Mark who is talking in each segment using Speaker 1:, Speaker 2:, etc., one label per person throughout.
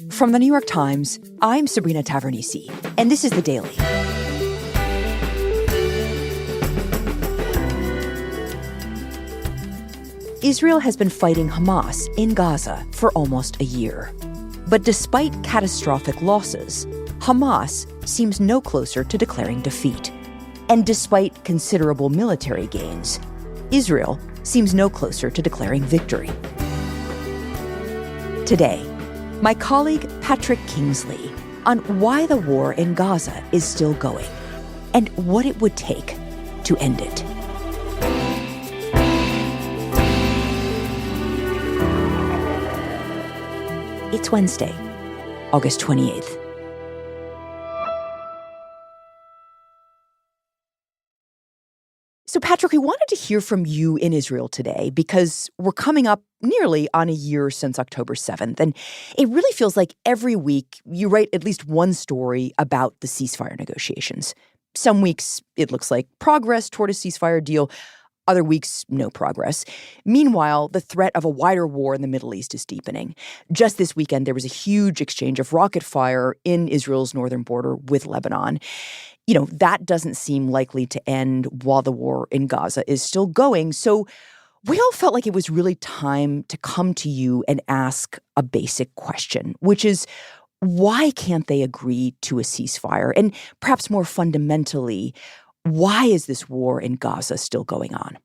Speaker 1: From the New York Times, I'm Sabrina Tavernisi, and this is The Daily. Israel has been fighting Hamas in Gaza for almost a year. But despite catastrophic losses, Hamas seems no closer to declaring defeat. And despite considerable military gains, Israel seems no closer to declaring victory. Today, my colleague Patrick Kingsley on why the war in Gaza is still going and what it would take to end it. It's Wednesday, August 28th. So, Patrick, we wanted to hear from you in Israel today because we're coming up nearly on a year since October 7th. And it really feels like every week you write at least one story about the ceasefire negotiations. Some weeks it looks like progress toward a ceasefire deal. Other weeks, no progress. Meanwhile, the threat of a wider war in the Middle East is deepening. Just this weekend, there was a huge exchange of rocket fire in Israel's northern border with Lebanon. You know, that doesn't seem likely to end while the war in Gaza is still going. So we all felt like it was really time to come to you and ask a basic question, which is, why can't they agree to a ceasefire? And perhaps more fundamentally, why is this war in Gaza still going on?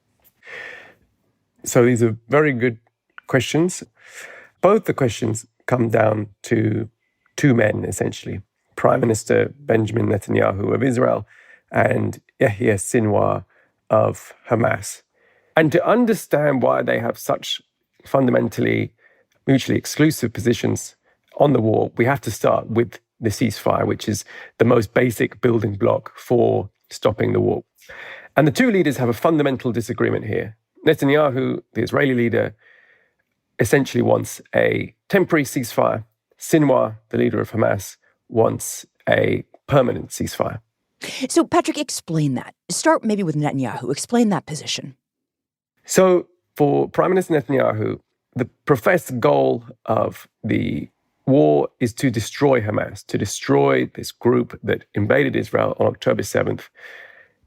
Speaker 2: So these are very good questions. Both the questions come down to two men, essentially. Prime Minister Benjamin Netanyahu of Israel and Yahya Sinwar of Hamas. And to understand why they have such fundamentally mutually exclusive positions on the war, we have to start with the ceasefire, which is the most basic building block for stopping the war. And the two leaders have a fundamental disagreement here. Netanyahu, the Israeli leader, essentially wants a temporary ceasefire. Sinwar, the leader of Hamas, wants a permanent ceasefire.
Speaker 1: So, Patrick, explain that. Start maybe with Netanyahu. Explain that position.
Speaker 2: So, for Prime Minister Netanyahu, the professed goal of the war is to destroy Hamas, to destroy this group that invaded Israel on October 7th,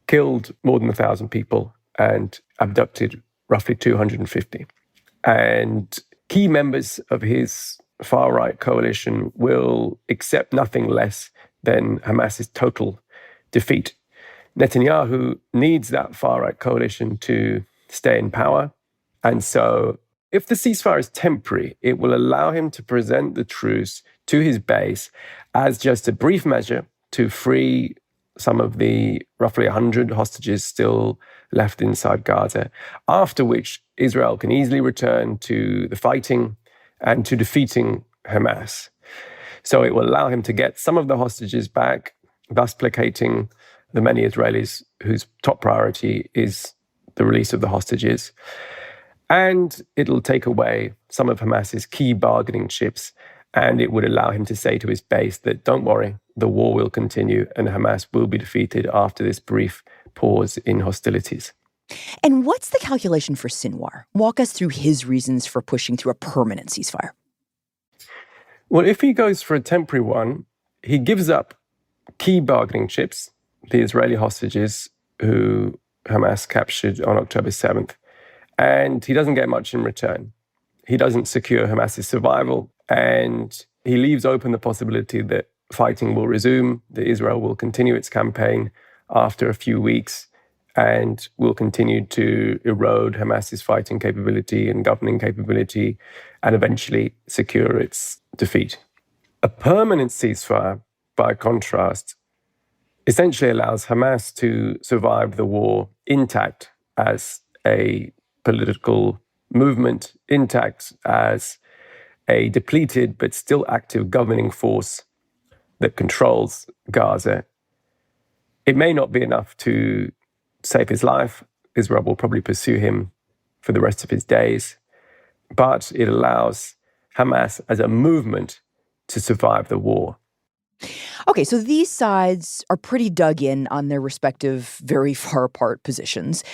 Speaker 2: killed more than 1,000 people, and abducted roughly 250. And key members of his far-right coalition will accept nothing less than Hamas's total defeat. Netanyahu needs that far-right coalition to stay in power. And so if the ceasefire is temporary, it will allow him to present the truce to his base as just a brief measure to free some of the roughly 100 hostages still left inside Gaza, after which Israel can easily return to the fighting and to defeating Hamas. So it will allow him to get some of the hostages back, thus placating the many Israelis whose top priority is the release of the hostages. And it'll take away some of Hamas's key bargaining chips, and it would allow him to say to his base that, don't worry, the war will continue and Hamas will be defeated after this brief pause in hostilities.
Speaker 1: And what's the calculation for Sinwar? Walk us through his reasons for pushing through a permanent ceasefire.
Speaker 2: Well, if he goes for a temporary one, he gives up key bargaining chips, the Israeli hostages who Hamas captured on October 7th, and he doesn't get much in return. He doesn't secure Hamas's survival, and he leaves open the possibility that fighting will resume, that Israel will continue its campaign after a few weeks, and will continue to erode Hamas's fighting capability and governing capability, and eventually secure its defeat. A permanent ceasefire, by contrast, essentially allows Hamas to survive the war intact as a political movement, intact as a depleted but still active governing force that controls Gaza. It may not be enough to save his life. Israel will probably pursue him for the rest of his days. But it allows Hamas as a movement to survive the war.
Speaker 1: Okay, so these sides are pretty dug in on their respective, very far apart positions.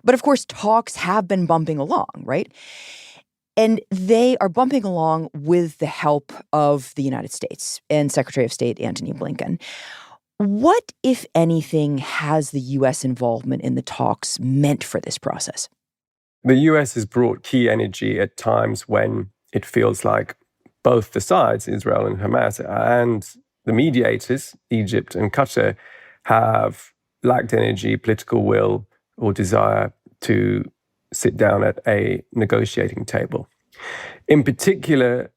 Speaker 1: But of course, talks have been bumping along, right? And they are bumping along with the help of the United States and Secretary of State Antony Blinken. What, if anything, has the U.S. involvement in the talks meant for this process?
Speaker 2: The US has brought key energy at times when it feels like both the sides, Israel and Hamas, and the mediators, Egypt and Qatar, have lacked energy, political will, or desire to sit down at a negotiating table. In particular,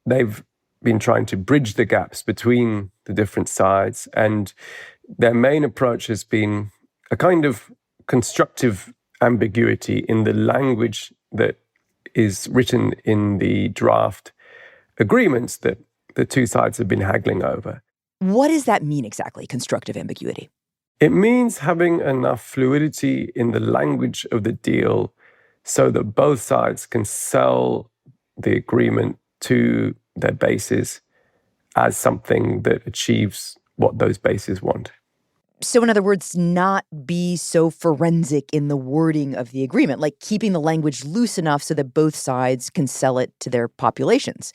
Speaker 2: they've been trying to bridge the gaps between the different sides, and their main approach has been a kind of constructive ambiguity in the language that is written in the draft agreements that the two sides have been haggling over.
Speaker 1: What does that mean exactly, constructive ambiguity?
Speaker 2: It means having enough fluidity in the language of the deal so that both sides can sell the agreement to their bases as something that achieves what those bases want.
Speaker 1: So, in other words, not be so forensic in the wording of the agreement, like keeping the language loose enough so that both sides can sell it to their populations.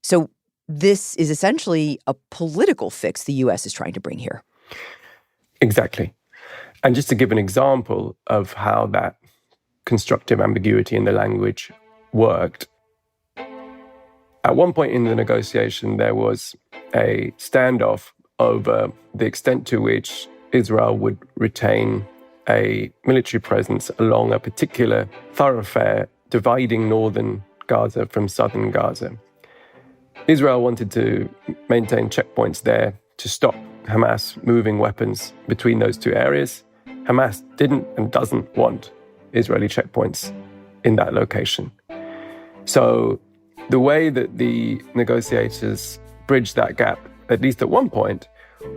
Speaker 1: So, this is essentially a political fix the U.S. is trying to bring here.
Speaker 2: Exactly. And just to give an example of how that constructive ambiguity in the language worked, at one point in the negotiation, there was a standoff over the extent to which Israel would retain a military presence along a particular thoroughfare dividing northern Gaza from southern Gaza. Israel wanted to maintain checkpoints there to stop Hamas moving weapons between those two areas. Hamas didn't and doesn't want Israeli checkpoints in that location. So the way that the negotiators bridged that gap, at least at one point,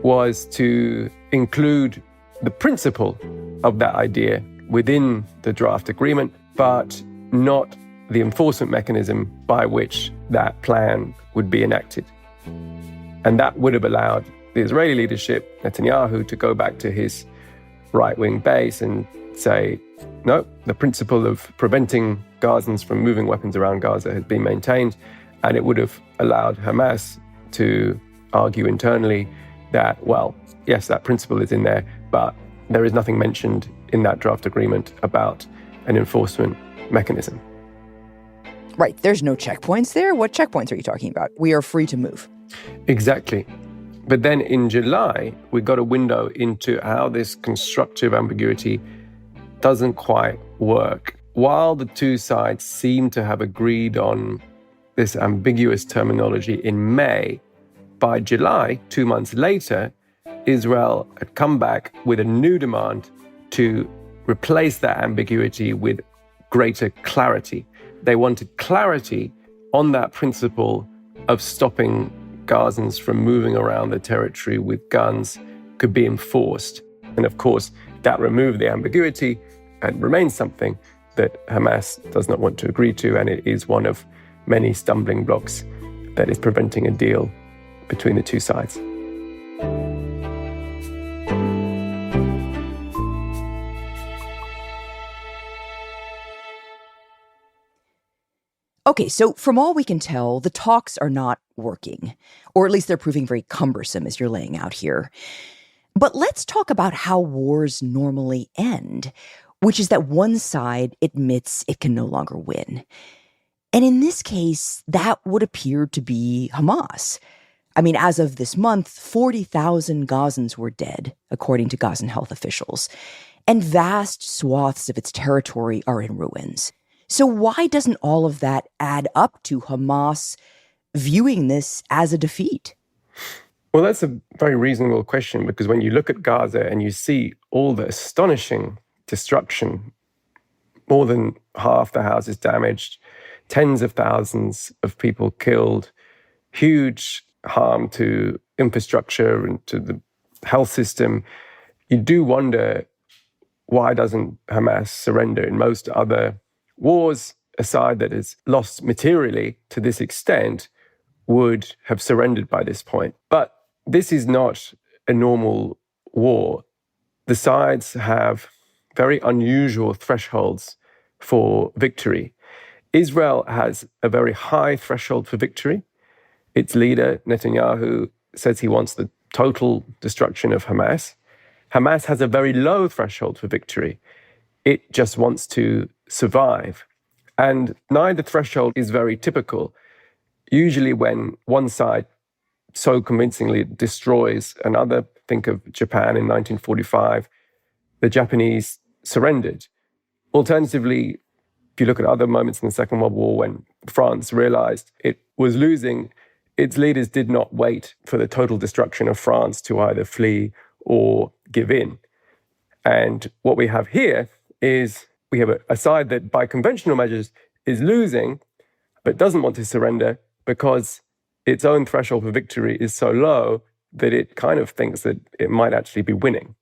Speaker 2: was to include the principle of that idea within the draft agreement, but not the enforcement mechanism by which that plan would be enacted. And that would have allowed the Israeli leadership, Netanyahu, to go back to his right-wing base and say, no, the principle of preventing Gazans from moving weapons around Gaza has been maintained. And it would have allowed Hamas to argue internally that, well, yes, that principle is in there, but there is nothing mentioned in that draft agreement about an enforcement mechanism.
Speaker 1: Right. There's no checkpoints there. What checkpoints are you talking about? We are free to move.
Speaker 2: Exactly. But then in July, we got a window into how this constructive ambiguity doesn't quite work. While the two sides seem to have agreed on this ambiguous terminology in May, by July, 2 months later, Israel had come back with a new demand to replace that ambiguity with greater clarity. They wanted clarity on that principle of stopping Gazans from moving around the territory with guns could be enforced. And of course, that removed the ambiguity and remains something that Hamas does not want to agree to, and it is one of many stumbling blocks that is preventing a deal between the two sides.
Speaker 1: Okay, so from all we can tell, the talks are not working, or at least they're proving very cumbersome as you're laying out here. But let's talk about how wars normally end, which is that one side admits it can no longer win. And in this case, that would appear to be Hamas. I mean, as of this month, 40,000 Gazans were dead, according to Gazan health officials, and vast swaths of its territory are in ruins. So why doesn't all of that add up to Hamas viewing this as a defeat?
Speaker 2: Well, that's a very reasonable question, because when you look at Gaza and you see all the astonishing destruction, more than half the houses damaged, tens of thousands of people killed, huge harm to infrastructure and to the health system, you do wonder, why doesn't Hamas surrender? In most other wars, a side that has lost materially to this extent would have surrendered by this point. But this is not a normal war. The sides have very unusual thresholds for victory. Israel has a very high threshold for victory. Its leader, Netanyahu, says he wants the total destruction of Hamas. Hamas has a very low threshold for victory. It just wants to survive. And neither threshold is very typical. Usually when one side so convincingly destroys another, think of Japan in 1945, the Japanese surrendered. Alternatively, if you look at other moments in the Second World War when France realized it was losing, its leaders did not wait for the total destruction of France to either flee or give in. And what we have here is we have a side that by conventional measures is losing, but doesn't want to surrender because its own threshold for victory is so low that it kind of thinks that it might actually be winning.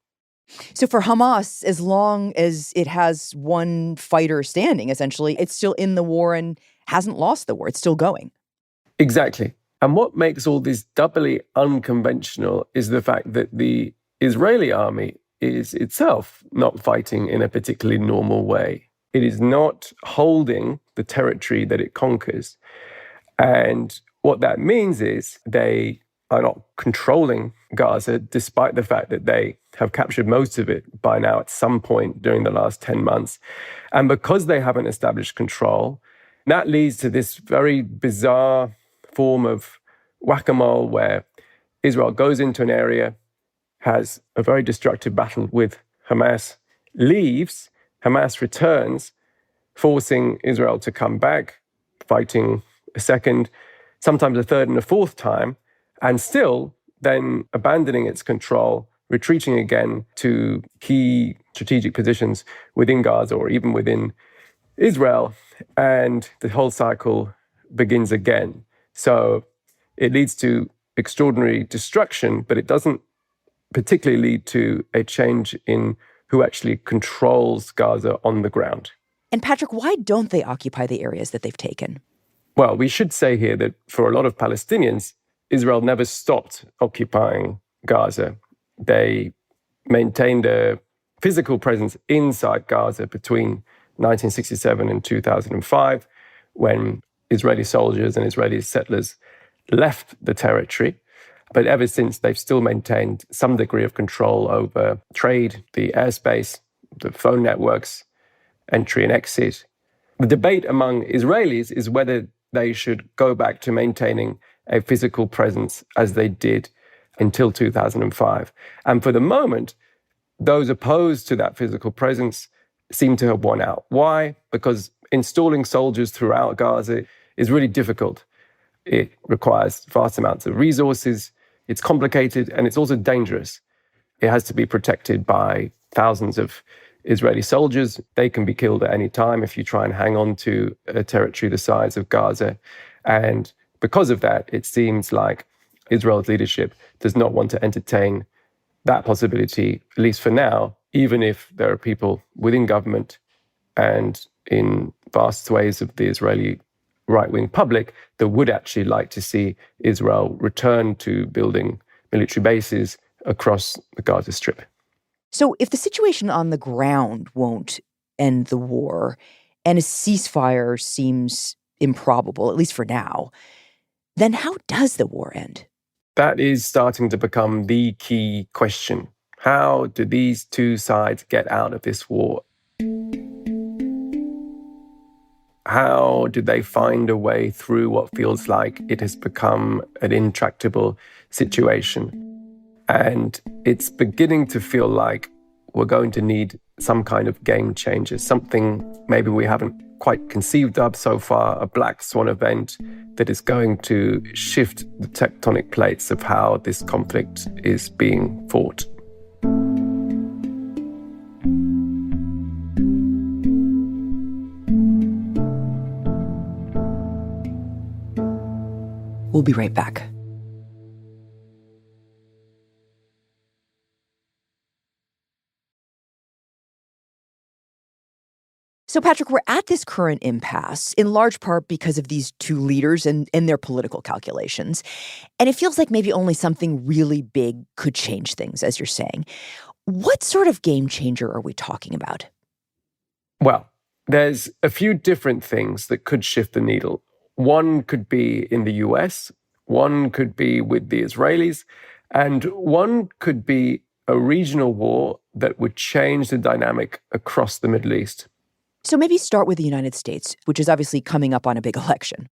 Speaker 1: So for Hamas, as long as it has one fighter standing, essentially, it's still in the war and hasn't lost the war. It's still going.
Speaker 2: Exactly. And what makes all this doubly unconventional is the fact that the Israeli army is itself not fighting in a particularly normal way. It is not holding the territory that it conquers. And what that means is they are not controlling Gaza, despite the fact that they have captured most of it by now at some point during the last 10 months. And because they haven't established control, that leads to this very bizarre form of whack-a-mole where Israel goes into an area, has a very destructive battle with Hamas, leaves, Hamas returns, forcing Israel to come back, fighting a second, sometimes a third and a fourth time, and still then abandoning its control, retreating again to key strategic positions within Gaza or even within Israel, and the whole cycle begins again. So it leads to extraordinary destruction, but it doesn't particularly lead to a change in who actually controls Gaza on the ground.
Speaker 1: And Patrick, why don't they occupy the areas that they've taken?
Speaker 2: Well, we should say here that for a lot of Palestinians, Israel never stopped occupying Gaza. They maintained a physical presence inside Gaza between 1967 and 2005, when Israeli soldiers and Israeli settlers left the territory. But ever since, they've still maintained some degree of control over trade, the airspace, the phone networks, entry and exit. The debate among Israelis is whether they should go back to maintaining a physical presence as they did until 2005. And for the moment, those opposed to that physical presence seem to have won out. Why? Because installing soldiers throughout Gaza is really difficult. It requires vast amounts of resources, it's complicated, and it's also dangerous. It has to be protected by thousands of Israeli soldiers. They can be killed at any time if you try and hang on to a territory the size of Gaza. And because of that, it seems like Israel's leadership does not want to entertain that possibility, at least for now, even if there are people within government and in vast swathes of the Israeli right-wing public that would actually like to see Israel return to building military bases across the Gaza Strip.
Speaker 1: So if the situation on the ground won't end the war, and a ceasefire seems improbable, at least for now, then how does the war end?
Speaker 2: That is starting to become the key question. How do these two sides get out of this war? How do they find a way through what feels like it has become an intractable situation? And it's beginning to feel like we're going to need some kind of game changer, something maybe we haven't quite conceived of so far, a black swan event that is going to shift the tectonic plates of how this conflict is being fought.
Speaker 1: We'll be right back. So, Patrick, we're at this current impasse in large part because of these two leaders and their political calculations. And it feels like maybe only something really big could change things, as you're saying. What sort of game changer are we talking about?
Speaker 2: Well, There's a few different things that could shift the needle. One could be in the US, one could be with the Israelis, and one could be a regional war that would change the dynamic across the Middle East.
Speaker 1: So maybe start with the United States, which is obviously coming up on a big election.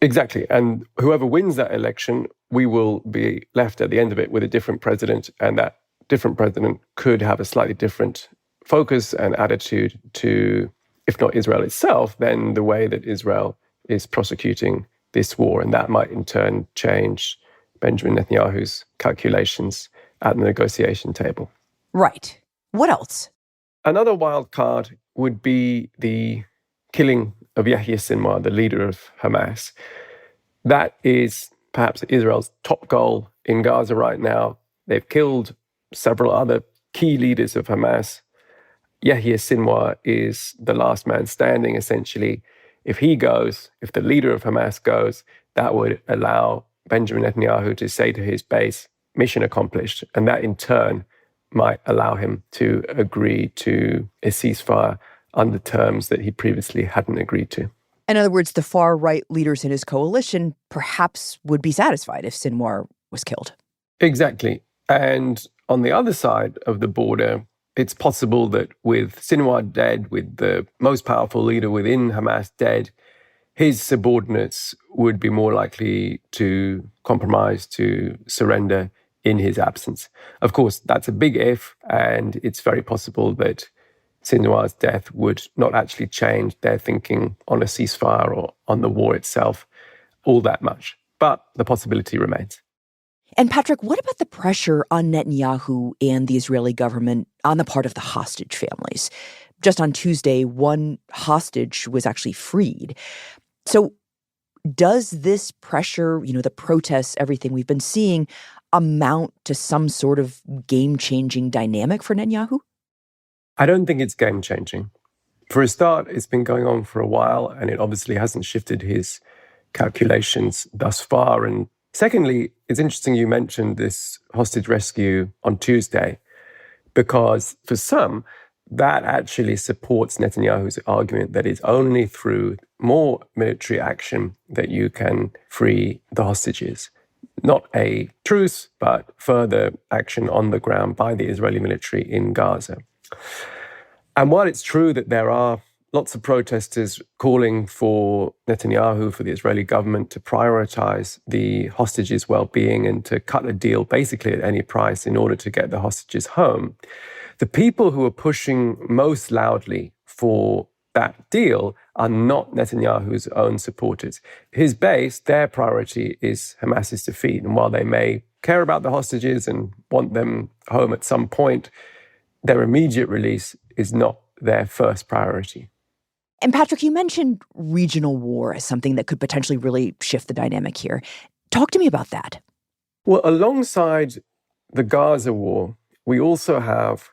Speaker 2: Exactly. And whoever wins that election, we will be left at the end of it with a different president, and that different president could have a slightly different focus and attitude to, if not Israel itself, then the way that Israel is prosecuting this war. And that might in turn change Benjamin Netanyahu's calculations at the negotiation table.
Speaker 1: Right. What else?
Speaker 2: Another wild card would be the killing of Yahya Sinwar, the leader of Hamas. That is perhaps Israel's top goal in Gaza right now. They've killed several other key leaders of Hamas. Yahya Sinwar is the last man standing, essentially. If he goes, if the leader of Hamas goes, that would allow Benjamin Netanyahu to say to his base, mission accomplished. And that in turn might allow him to agree to a ceasefire under terms that he previously hadn't agreed to.
Speaker 1: In other words, the far-right leaders in his coalition perhaps would be satisfied if Sinwar was killed.
Speaker 2: Exactly. And on the other side of the border, it's possible that with Sinwar dead, with the most powerful leader within Hamas dead, his subordinates would be more likely to compromise, to surrender in his absence. Of course, that's a big if, and it's very possible that Sinwar's death would not actually change their thinking on a ceasefire or on the war itself all that much. But the possibility remains.
Speaker 1: And Patrick, what about the pressure on Netanyahu and the Israeli government on the part of the hostage families? Just on Tuesday, one hostage was actually freed. So does this pressure, the protests, everything we've been seeing, amount to some sort of game-changing dynamic for Netanyahu?
Speaker 2: I don't think it's game-changing. For a start, it's been going on for a while, and it obviously hasn't shifted his calculations thus far. And secondly, it's interesting you mentioned this hostage rescue on Tuesday, because for some, that actually supports Netanyahu's argument that it's only through more military action that you can free the hostages. Not a truce, but further action on the ground by the Israeli military in Gaza. And while it's true that there are lots of protesters calling for Netanyahu, for the Israeli government to prioritize the hostages' well-being and to cut a deal basically at any price in order to get the hostages home, the people who are pushing most loudly for that deal are not Netanyahu's own supporters. His base, their priority is Hamas's defeat. And while they may care about the hostages and want them home at some point, their immediate release is not their first priority.
Speaker 1: And Patrick, you mentioned regional war as something that could potentially really shift the dynamic here. Talk to me about that.
Speaker 2: Well, alongside the Gaza war, we also have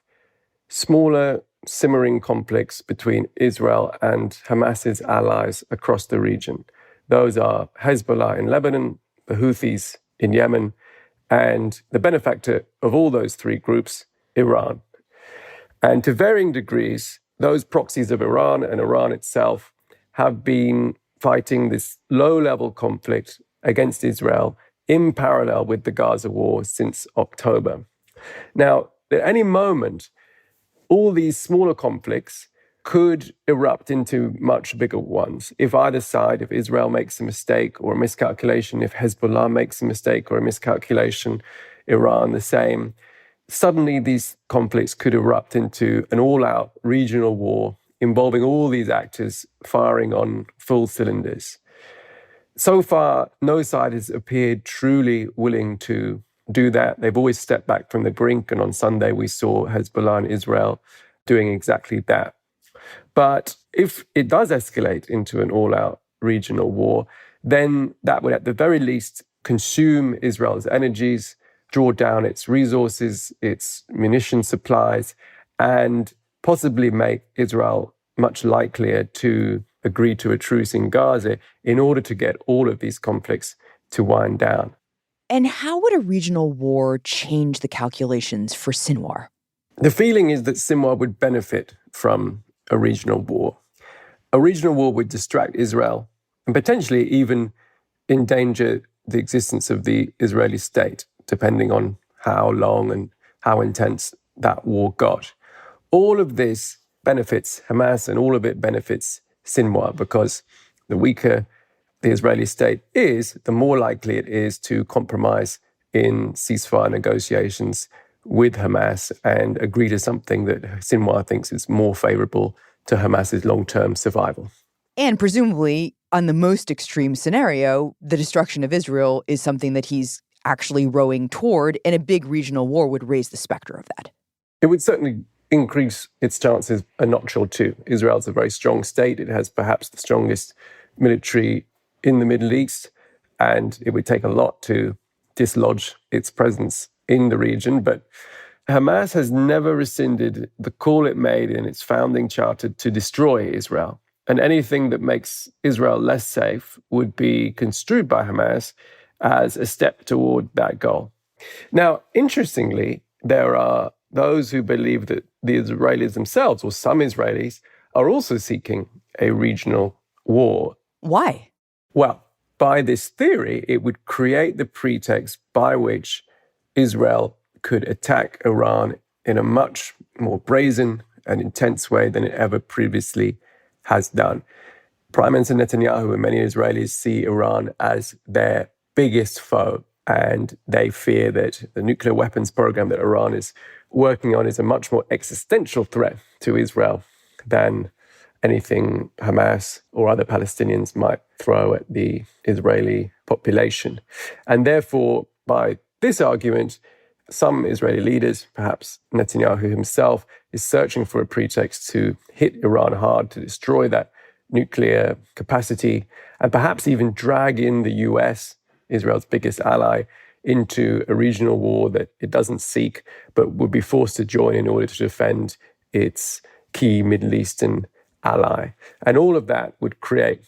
Speaker 2: smaller simmering conflicts between Israel and Hamas's allies across the region. Those are Hezbollah in Lebanon, the Houthis in Yemen, and the benefactor of all those three groups, Iran. And to varying degrees, those proxies of Iran and Iran itself have been fighting this low-level conflict against Israel in parallel with the Gaza war since October. Now, at any moment, all these smaller conflicts could erupt into much bigger ones. If either side, if Israel makes a mistake or a miscalculation, if Hezbollah makes a mistake or a miscalculation, Iran the same, suddenly these conflicts could erupt into an all-out regional war involving all these actors firing on full cylinders. So far, no side has appeared truly willing to do that. They've always stepped back from the brink, and on Sunday we saw Hezbollah and Israel doing exactly that. But if it does escalate into an all-out regional war, then that would at the very least consume Israel's energies, draw down its resources, its munition supplies, and possibly make Israel much likelier to agree to a truce in Gaza in order to get all of these conflicts to wind down.
Speaker 1: And how would a regional war change the calculations for Sinwar?
Speaker 2: The feeling is that Sinwar would benefit from a regional war. A regional war would distract Israel and potentially even endanger the existence of the Israeli state, depending on how long and how intense that war got. All of this benefits Hamas and all of it benefits Sinwar, because the weaker the Israeli state is, the more likely it is to compromise in ceasefire negotiations with Hamas and agree to something that Sinwar thinks is more favorable to Hamas's long-term survival.
Speaker 1: And presumably, on the most extreme scenario, the destruction of Israel is something that he's actually rowing toward, and a big regional war would raise the specter of that.
Speaker 2: It would certainly increase its chances a notch or two. Israel's a very strong state. It has perhaps the strongest military in the Middle East, and it would take a lot to dislodge its presence in the region. But Hamas has never rescinded the call it made in its founding charter to destroy Israel. And anything that makes Israel less safe would be construed by Hamas as a step toward that goal. Now, interestingly, there are those who believe that the Israelis themselves, or some Israelis, are also seeking a regional war.
Speaker 1: Why?
Speaker 2: Well, by this theory, it would create the pretext by which Israel could attack Iran in a much more brazen and intense way than it ever previously has done. Prime Minister Netanyahu and many Israelis see Iran as their biggest foe, and they fear that the nuclear weapons program that Iran is working on is a much more existential threat to Israel than anything Hamas or other Palestinians might throw at the Israeli population. And therefore, by this argument, some Israeli leaders, perhaps Netanyahu himself, is searching for a pretext to hit Iran hard, to destroy that nuclear capacity, and perhaps even drag in the US, Israel's biggest ally, into a regional war that it doesn't seek, but would be forced to join in order to defend its key Middle Eastern ally. And all of that would create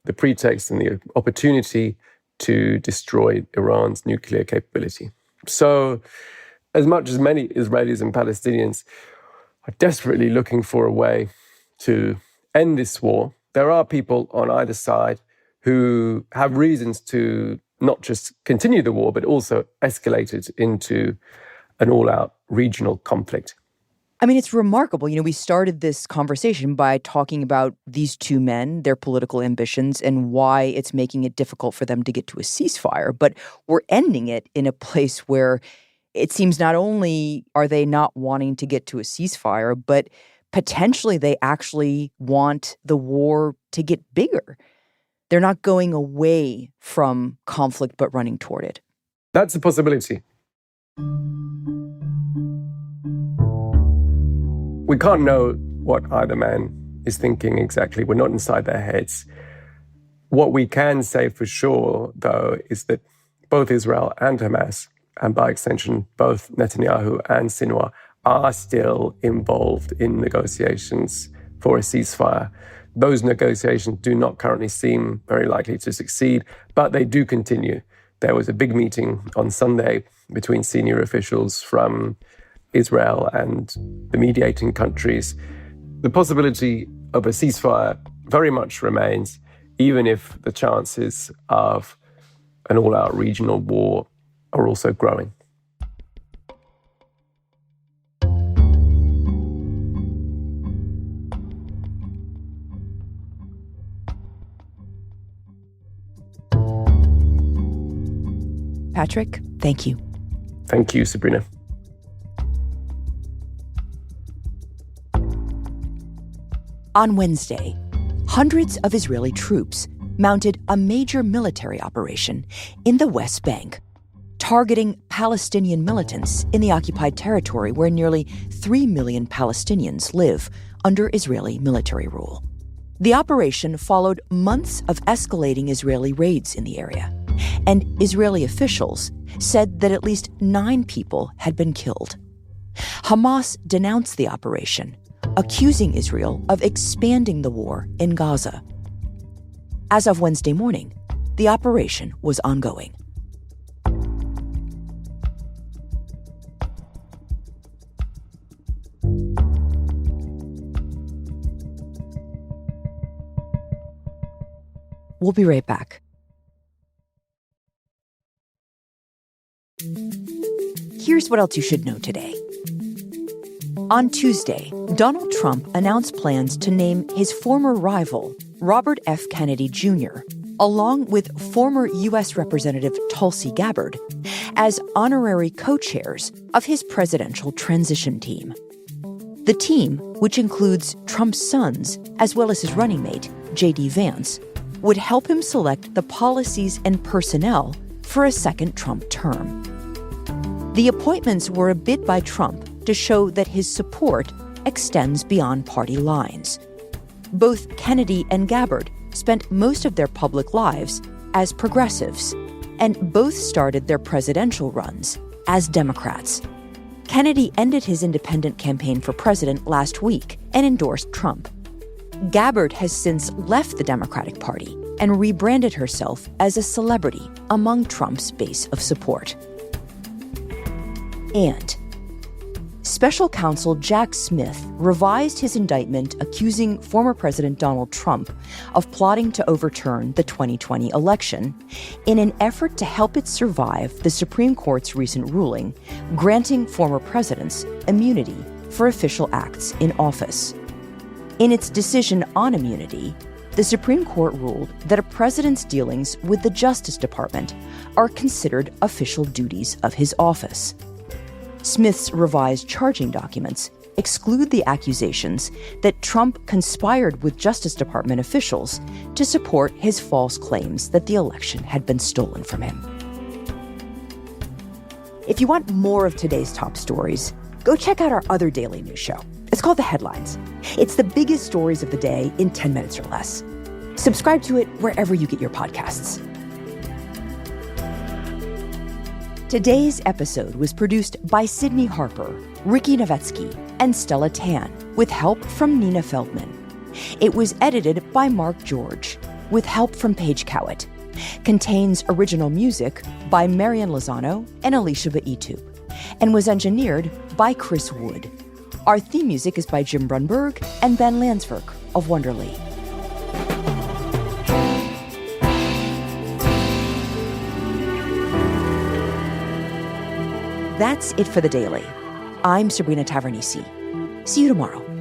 Speaker 2: the pretext and the opportunity to destroy Iran's nuclear capability. So, as much as many Israelis and Palestinians are desperately looking for a way to end this war, there are people on either side who have reasons to not just continue the war, but also escalate it into an all-out regional conflict.
Speaker 1: I mean, it's remarkable. You know, we started this conversation by talking about these two men, their political ambitions, and why it's making it difficult for them to get to a ceasefire. But we're ending it in a place where it seems not only are they not wanting to get to a ceasefire, but potentially they actually want the war to get bigger. They're not going away from conflict, but running toward it.
Speaker 2: That's a possibility. We can't know what either man is thinking exactly. We're not inside their heads. What we can say for sure, though, is that both Israel and Hamas, and by extension, both Netanyahu and Sinwar, are still involved in negotiations for a ceasefire. Those negotiations do not currently seem very likely to succeed, but they do continue. There was a big meeting on Sunday between senior officials from Israel and the mediating countries. The possibility of a ceasefire very much remains, even if the chances of an all-out regional war are also growing.
Speaker 1: Patrick, thank you.
Speaker 2: Thank you, Sabrina.
Speaker 1: On Wednesday, hundreds of Israeli troops mounted a major military operation in the West Bank, targeting Palestinian militants in the occupied territory where nearly 3 million Palestinians live under Israeli military rule. The operation followed months of escalating Israeli raids in the area, and Israeli officials said that at least 9 people had been killed. Hamas denounced the operation, accusing Israel of expanding the war in Gaza. As of Wednesday morning, the operation was ongoing. We'll be right back. Here's what else you should know today. On Tuesday, Donald Trump announced plans to name his former rival, Robert F. Kennedy Jr., along with former U.S. Representative Tulsi Gabbard, as honorary co-chairs of his presidential transition team. The team, which includes Trump's sons as well as his running mate, J.D. Vance, would help him select the policies and personnel for a second Trump term. The appointments were a bid by Trump to show that his support extends beyond party lines. Both Kennedy and Gabbard spent most of their public lives as progressives, and both started their presidential runs as Democrats. Kennedy ended his independent campaign for president last week and endorsed Trump. Gabbard has since left the Democratic Party and rebranded herself as a celebrity among Trump's base of support. And Special Counsel Jack Smith revised his indictment accusing former President Donald Trump of plotting to overturn the 2020 election in an effort to help it survive the Supreme Court's recent ruling granting former presidents immunity for official acts in office. In its decision on immunity, the Supreme Court ruled that a president's dealings with the Justice Department are considered official duties of his office. Smith's revised charging documents exclude the accusations that Trump conspired with Justice Department officials to support his false claims that the election had been stolen from him. If you want more of today's top stories, go check out our other daily news show. It's called The Headlines. It's the biggest stories of the day in 10 minutes or less. Subscribe to it wherever you get your podcasts. Today's episode was produced by Sydney Harper, Ricky Novetsky, and Stella Tan, with help from Nina Feldman. It was edited by Mark George, with help from Paige Cowett. Contains original music by Marian Lozano and Alicia Baitu, and was engineered by Chris Wood. Our theme music is by Jim Brunberg and Ben Landsverk of Wonderly. That's it for the Daily. I'm Sabrina Tavernisi. See you tomorrow.